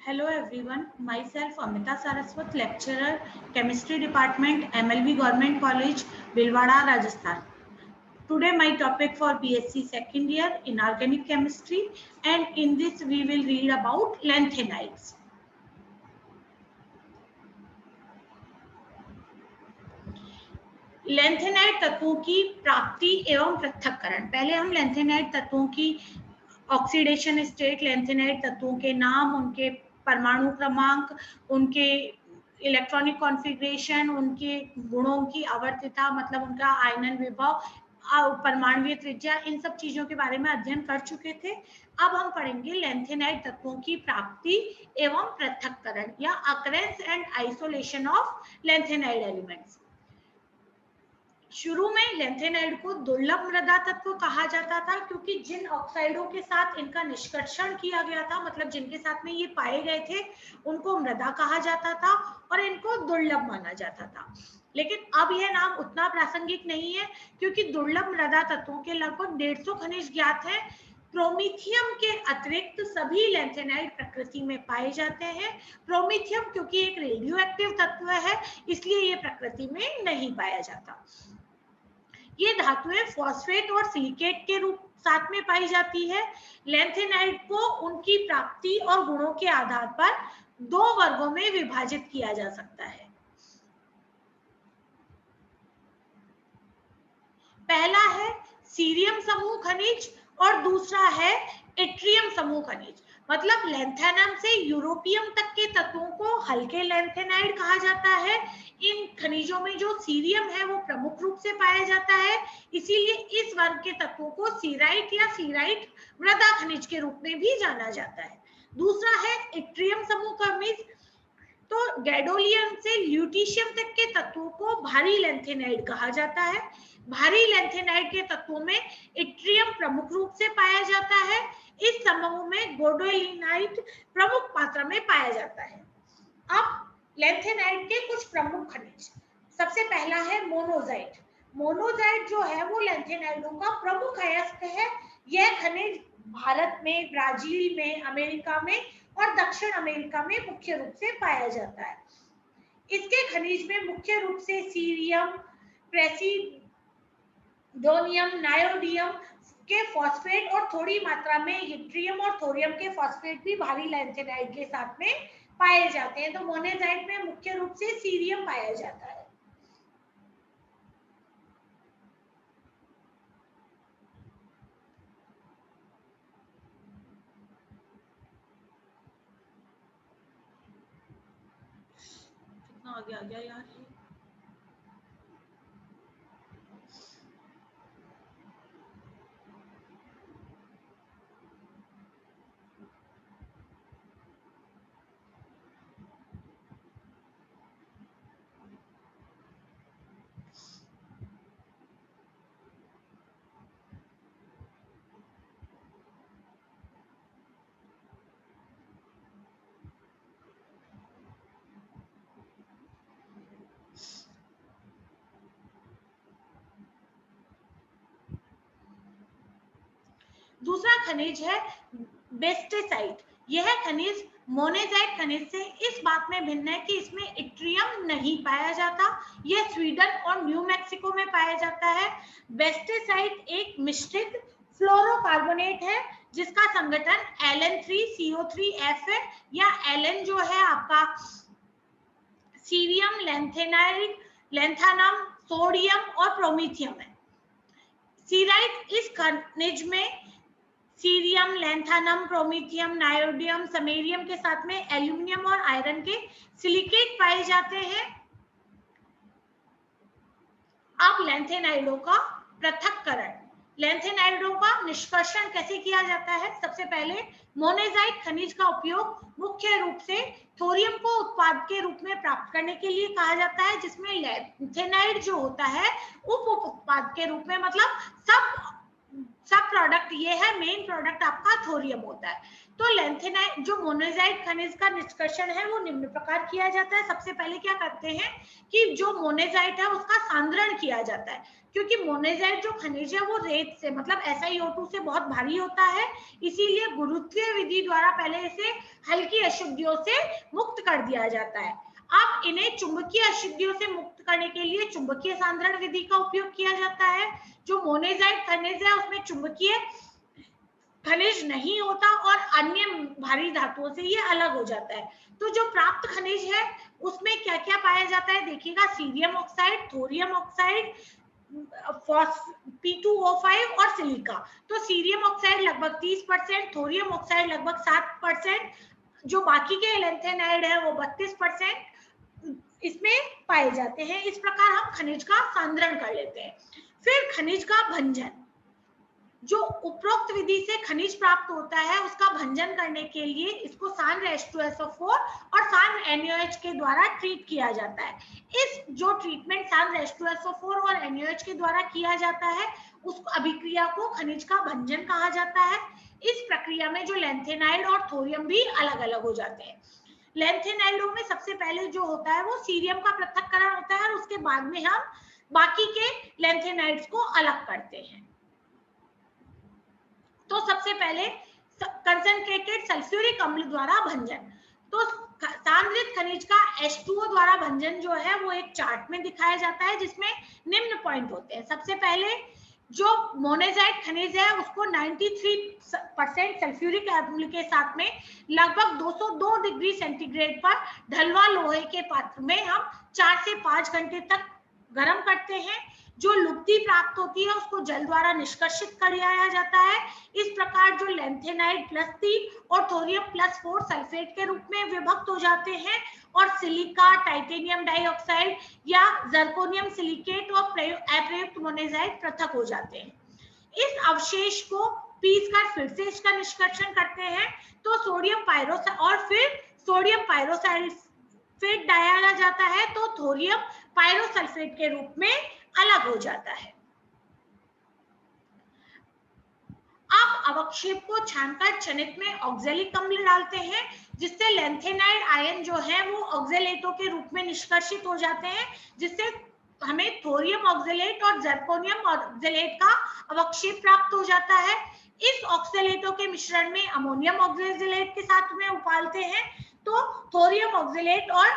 Hello everyone, myself Amita Saraswat, lecturer, Chemistry Department, MLB Government College, Bhilwara, Rajasthan. Today my topic for BSc second year in Organic Chemistry, and in this we will read about lanthanides. Lanthanide तत्वों की प्राप्ति एवं पृथक्करण। पहले हम lanthanide तत्वों की oxidation state, lanthanide तत्वों के नाम, उनके परमाणु क्रमांक, उनके इलेक्ट्रॉनिक कॉन्फ़िगरेशन, उनके गुणों की आवर्तता मतलब उनका आयनन विभव, परमाणुीय त्रिज्या, इन सब चीजों के बारे में अध्ययन कर चुके थे। अब हम पढ़ेंगे लैंथेनाइड तत्वों की प्राप्ति एवं पृथक्करण या occurrence and isolation of lanthanide elements. शुरू में लैंथेनाइड को दुर्लभ मृदा तत्व कहा जाता था, क्योंकि जिन ऑक्साइडों के साथ इनका निष्कर्षण किया गया था, मतलब जिनके साथ में ये पाए गए थे, उनको मृदा कहा जाता था और इनको दुर्लभ माना जाता था। लेकिन अब यह नाम उतना प्रासंगिक नहीं है, क्योंकि दुर्लभ मृदा तत्वों के लगभग 150 खनिज ज्ञात हैं। प्रोमीथियम के अतिरिक्त सभी लैंथेनाइड प्रकृति में पाए जाते हैं। प्रोमीथियम क्योंकि एक रेडियो एक्टिव तत्व है, इसलिए ये प्रकृति में नहीं पाया जाता। ये धातुएं फॉस्फेट और सिलिकेट के रूप साथ में पाई जाती है। लैंथेनाइड को उनकी प्राप्ति और गुणों के आधार पर दो वर्गों में विभाजित किया जा सकता है। पहला है सीरियम समूह खनिज और दूसरा है इट्रियम समूह खनिज। मतलब लैंथेनम से यूरोपियम तक के तत्वों को हल्के लैंथेनाइड कहा जाता है। इन खनिजों में जो सीरियम है वो प्रमुख रूप से पाया जाता है, इसीलिए इस वर्ग के तत्वों को सीराइट या सीराइट मृदा खनिज के रूप में भी जाना जाता है। दूसरा है इट्रियम समूह खनिज। तो गैडोलियम से ल्यूटीशियम तक के तत्वों को भारी लैंथेनाइड कहा जाता है। भारी लैंथेनाइड के तत्वों में इट्रियम प्रमुख रूप से पाया जाता है। इस समूह में गोडोलिनाइट प्रमुख मात्रा में पाया जाता है। अब लैंथेनाइड के कुछ प्रमुख खनिज। सबसे पहला है मोनोजाइट। मोनोजाइट जो है वो लैंथेनाइडों का प्रमुख अयस्क है। यह खनिज भारत में, ब्राजील में, अमेरिका में और दक्षिण अमेरिका में मुख्य रूप से पाया जाता है। इसके खनिज में मुख्य रूप से सीरियम, प्रेसिडोनियम, नायोडियम के फॉस्फेट और थोड़ी मात्रा में यट्रियम और थोरियम के फॉस्फेट भी भारी लैंथेनाइड के साथ में पाए जाते हैं। तो मोनोजाइट में मुख्य रूप से सीरियम पाया जाता है। कितना आगे आ गया यार। दूसरा खनिज है बेस्टेसाइट। यह खनिज मोनेजाइट खनिज से इस बात में भिन्न है कि इसमें इट्रियम नहीं पाया जाता। यह स्वीडन और न्यू मैक्सिको में पाया जाता है। बेस्टेसाइट एक मिश्रित फ्लोरोकार्बोनेट है जिसका संगठन Ln3CO3F है, या Ln जो है आपका सीरियम, लैंथेनाइड, लैंथानम, सोडियम और प्रोमीथियम है। सीराइट इस खनिज में सीरियम, लैंथानम, प्रोमीथियम, नायोडियम, समेरियम के साथ में एल्यूमिनियम और आयरन के सिलिकेट पाए जाते हैं। अब लैंथेनाइडों का पृथक्करण। लैंथेनाइडों का निष्कर्षण कैसे किया जाता है? सबसे पहले मोनेजाइट खनिज का उपयोग मुख्य रूप से थोरियम को उत्पाद के रूप में प्राप्त करने के लिए कहा जाता है, जिसमें लैंथेनाइड जो होता है उप उत्पाद के रूप में, मतलब सब सब प्रोडक्ट ये है, मेन प्रोडक्ट आपका थोरियम होता है। तो लैंथेनाइड जो मोनेजाइट खनिज का निष्कर्षण है वो निम्न प्रकार किया जाता है। सबसे पहले क्या करते हैं कि जो मोनेजाइट है उसका सांद्रण किया जाता है, क्योंकि मोनेजाइट जो खनिज है वो रेत से मतलब SiO2 से बहुत भारी होता है, इसीलिए गुरुत्वीय विधि द्वारा पहले इसे हल्की अशुद्धियों से मुक्त कर दिया जाता है। अब इन्हें चुंबकीय अशुद्धियों से मुक्त करने के लिए चुंबकीय सांद्रण विधि का उपयोग किया जाता है। जो मोनेजाइट खनिज है उसमें चुंबकीय खनिज नहीं होता और अन्य भारी धातुओं से ये अलग हो जाता है। तो जो प्राप्त खनिज है उसमें क्या क्या पाया जाता है देखिएगा, cerium oxide, thorium oxide, P2O5 और सिलिका। तो सीरियम ऑक्साइड लगभग 30%, थोरियम ऑक्साइड लगभग 7%, जो बाकी के लैंथेनाइड है वो 32% इसमें पाए जाते हैं। इस प्रकार हम खनिज का सांद्रण कर लेते हैं। फिर खनिज का भंजन, जो उपरोक्त विधि से खनिज प्राप्त होता है उसका भंजन करने के लिए इसको सांद्र H2SO4 और सांद्र NaOH के द्वारा ट्रीट किया जाता है। इस जो ट्रीटमेंट सांद्र H2SO4 और NaOH के द्वारा किया जाता है उस अभिक्रिया को खनिज का भंजन कहा जाता है। इस प्रक्रिया में जो लैंथेनाइड और थोरियम भी अलग अलग हो जाते हैं। लैंथेनाइडों में सबसे पहले जो होता है वो सीरियम का पृथक्करण होता है और उसके बाद में हम बाकी के लैंथेनाइड्स को अलग करते हैं। तो सबसे पहले कंसंट्रेटेड सल्फ्यूरिक अम्ल द्वारा भंजन। तो सांद्रित खनिज का H2O द्वारा भंजन जो है वो एक चार्ट में दिखाया जाता है जिसमें निम्न पॉइंट होते हैं। सबसे पहले जो मोनेजाइट खनिज है उसको 93% सल्फ्यूरिक अम्ल के साथ में लगभग 202 डिग्री सेंटीग्रेड पर ढलवा लोहे के पात्र में हम 4 से 5 घंटे तक गर्म करते हैं। जो लुप्ती प्राप्त होती है उसको जल द्वारा निष्कर्षित कर दिया जाता है। इस प्रकार जो लैंथेनाइड +3 और थोरियम +4 सल्फेट के रूप में विभक्त हो जाते हैं और सिलिका, टाइटेनियम डाइऑक्साइड या जर्कोनियम सिलिकेट और अप्रयुक्त मोनेजाइट पृथक हो जाते हैं। इस अवशेष को पीस कर फिर से इसका निष्कर्षण करते हैं तो सोडियम पायरोक्साइड और फिर सोडियम पायरोसल्फेट डाला जाता है तो थोरियम पायरोसल्फेट के रूप में अलग हो जाता है। अब अवक्षेप को छानकर छनित में ऑक्जेलिक अम्ल डालते हैं जिससे लैंथेनाइड आयन जो है वो ऑक्जेलेटों के रूप में निष्कर्षित हो जाते हैं, जिससे हमें थोरियम ऑक्जेलेट और जर्कोनियम ऑक्जेलेट का अवक्षेप प्राप्त हो जाता है। इस ऑक्जेलेटों के मिश्रण में अमोनियम ऑक्जेलेट के साथ में उबालते हैं तो थोरियम ऑक्जेलेट और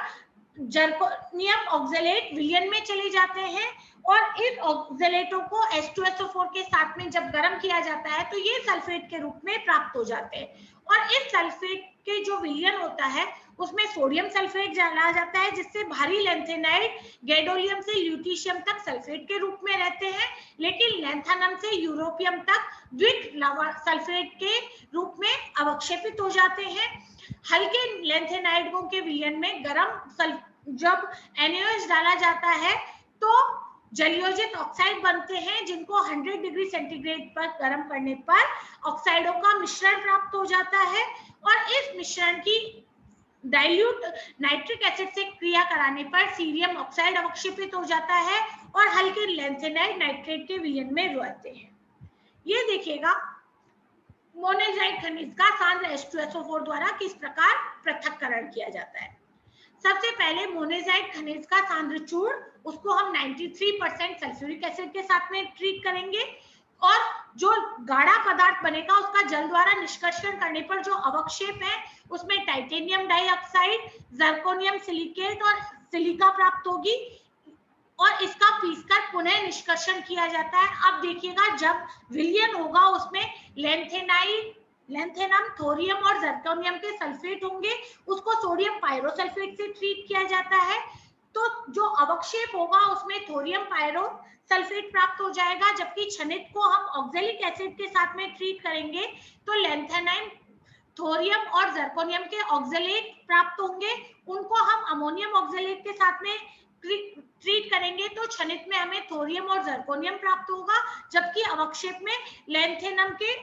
जर्कोनियम ऑक्जेलेट विलयन में चले जाते हैं और इस ऑक्जेलेटों को H2SO4 के साथ में जब गर्म किया जाता है तो ये सल्फेट के रूप में प्राप्त हो जाते हैं। और इस सल्फेट के जो विलयन होता है उसमें सोडियम सल्फेट डाला जाता है जिससे भारी लैंथेनाइड गैडोलियम से ल्यूटीशियम तक सल्फेट के रूप में रहते हैं, लेकिन लैंथेनम से यूरोपियम तक द्विक सल्फेट के रूप में अवक्षेपित हो जाते हैं। हल्के लैंथेनाइडों के विलयन में गर्म जब NaOH डाला जाता है तो जलयोजित ऑक्साइड बनते हैं जिनको 100 डिग्री सेंटीग्रेड पर गर्म करने पर ऑक्साइडों का मिश्रण प्राप्त हो जाता है और इस मिश्रण की डाइल्यूट नाइट्रिक एसिड से क्रिया कराने पर सीरियम ऑक्साइड अवक्षेपित हो जाता है और हल्के लैंथेनाइड नाइट्रेट के विलयन में रहते हैं। ये देखिएगा मोनेजाइट खनिज का सांद्र H2SO4 द्वारा किस प्रकार पृथक्करण किया जाता है। सबसे पहले मोनेजाइट खनिज का सांद्र चूर्ण, उसको हम 93% सल्फ्यूरिक एसिड के साथ में ट्रीट करेंगे और जो गाढ़ा पदार्थ बनेगा उसका जल द्वारा निष्कर्षण करने पर जो अवक्षेप है उसमें टाइटेनियम डाइऑक्साइड, जर्कोनियम सिलिकेट और सिलिका प्राप्त होगी और इसका पीसकर पुनः निष्कर्षण किया जाता है। अब देखिएगा जब विलयन होगा उसमें लैंथेनम, थोरियम और जर्कोनियम के सल्फेट होंगे, उसको सोडियम पायरोसल्फेट से ट्रीट किया जाता है तो जो अवक्षेप होगा उसमें थोरियम पायरोसल्फेट प्राप्त हो जाएगा, जबकि छनित को हम ऑक्जेलिक एसिड के साथ में ट्रीट करेंगे तो लैंथेनाइम, थोरियम और जर्कोनियम के ऑक्जेलेट प्राप्त होंगे, उनको हम अमोनियम ऑक्जेलेट के साथ में ट्रीट करेंगे तो छनित में हमें थोरियम और जर्कोनियम प्राप्त होगा, जबकि अवक्षेप में लैंथेनम के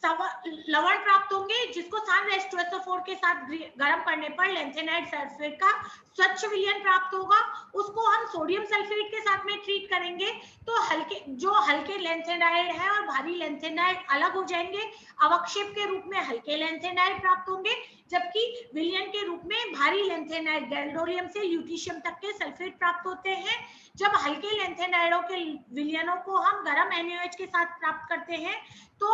लवण प्राप्त होंगे जिसको सांद्र H2SO4 के साथ गर्म करने पर लैंथेनाइड सल्फेट का स्वच्छ विलयन प्राप्त होगा। उसको हम सोडियम सल्फेट के साथ में ट्रीट करेंगे तो हल्के लैंथेनाइड है और भारी लैंथेनाइड अलग हो जाएंगे। अवक्षेप के रूप में हल्के लैंथेनाइड प्राप्त होंगे, जबकि विलयन के रूप में भारी लैंथेनाइड गैल्डोरियम से ल्यूटीशियम तक के सल्फेट प्राप्त होते हैं। जब हल्के लैंथेनाइडों के विलयनों को हम गर्म NaOH के साथ प्राप्त करते हैं तो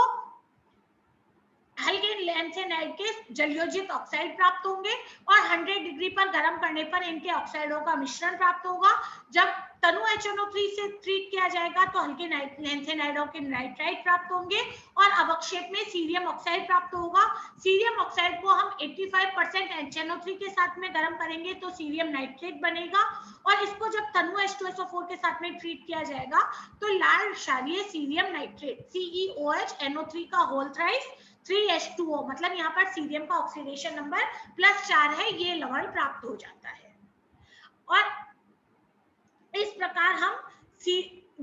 हल्के लैंथेनाइड के जलयोजित ऑक्साइड प्राप्त होंगे और 100 डिग्री पर गर्म करने पर इनके ऑक्साइडों का मिश्रण प्राप्त होगा। जब तनु HNO3 से ट्रीट किया जाएगा तो हल्के लैंथेनाइडों के नाइट्राइड प्राप्त होंगे और अवक्षेप में सीरियम ऑक्साइड प्राप्त होगा। सीरियम ऑक्साइड को हम 85% HNO3 के साथ में गर्म करेंगे तो सीरियम नाइट्रेट बनेगा और इसको जब तनु H2SO4 के साथ में ट्रीट किया जाएगा तो लाल क्षारीय सीरियम नाइट्रेट CeOH NO3 का होल थ्राइस 3H2O, मतलब यहाँ पर सीरियम का ऑक्सीडेशन नंबर +4 है, ये लवण प्राप्त हो जाता है। और इस प्रकार हम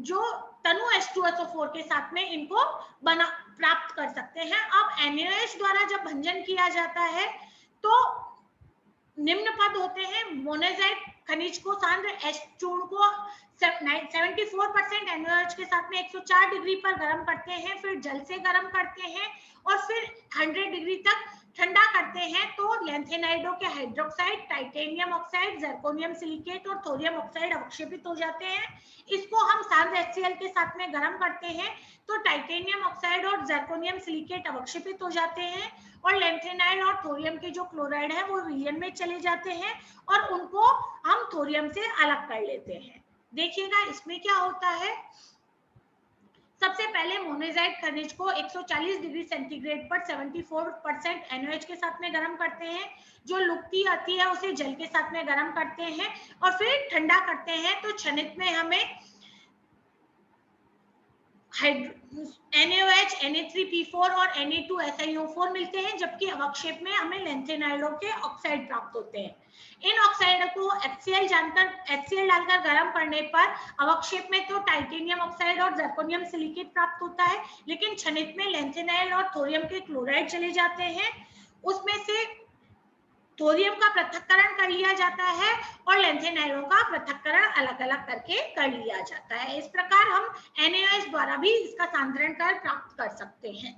जो तनु H2SO4 के साथ में इनको प्राप्त कर सकते हैं। अब NaOH द्वारा जब भंजन किया जाता है तो निम्न पद होते हैं। मोनेजाइट खनिज को सांद्र H चूर्ण को 74% NaOH के साथ में 104 डिग्री पर गर्म करते हैं, फिर जल से गर्म करते हैं और फिर 100 डिग्री तक ठंडा करते हैं तो लैंथेनाइडों के hydroxide, titanium oxide, zirconium silicate और थोरियम ऑक्साइड अवक्षेपित हो जाते हैं। इसको हम सांद्र HCl के साथ में गर्म करते हैं तो टाइटेनियम ऑक्साइड और जर्कोनियम सिलिकेट अवक्षेपित हो जाते हैं और लैंथेनाइड और थोरियम के जो क्लोराइड है वो विलयन में चले जाते हैं और उनको हम थोरियम से अलग कर लेते हैं। देखिएगा इसमें क्या होता है। सबसे पहले मोनेजाइट खनिज को 140 डिग्री सेंटीग्रेड पर 74% NaOH के साथ में गर्म करते हैं। जो लुप्ती आती है उसे जल के साथ में गर्म करते हैं और फिर ठंडा करते हैं तो क्षणिक में हमें NaOH, Na3P4 और Na2SiO4 मिलते हैं, जबकि अवक्षेप में हमें लैंथेनाइडों के ऑक्साइड प्राप्त होते हैं। इन ऑक्साइड को HCl डालकर गर्म करने पर अवक्षेप में तो टाइटेनियम ऑक्साइड और जर्कोनियम सिलिकेट प्राप्त होता है, लेकिन क्षणिक में लैंथेनाइड और थोरियम के क्लोराइड चले जाते हैं। उसमें से थोरियम का पृथक्करण कर लिया जाता है और लैंथेनाइडों का पृथक्करण अलग अलग करके कर लिया जाता है। इस प्रकार हम NaOH द्वारा भी इसका सांद्रण कर प्राप्त कर सकते हैं।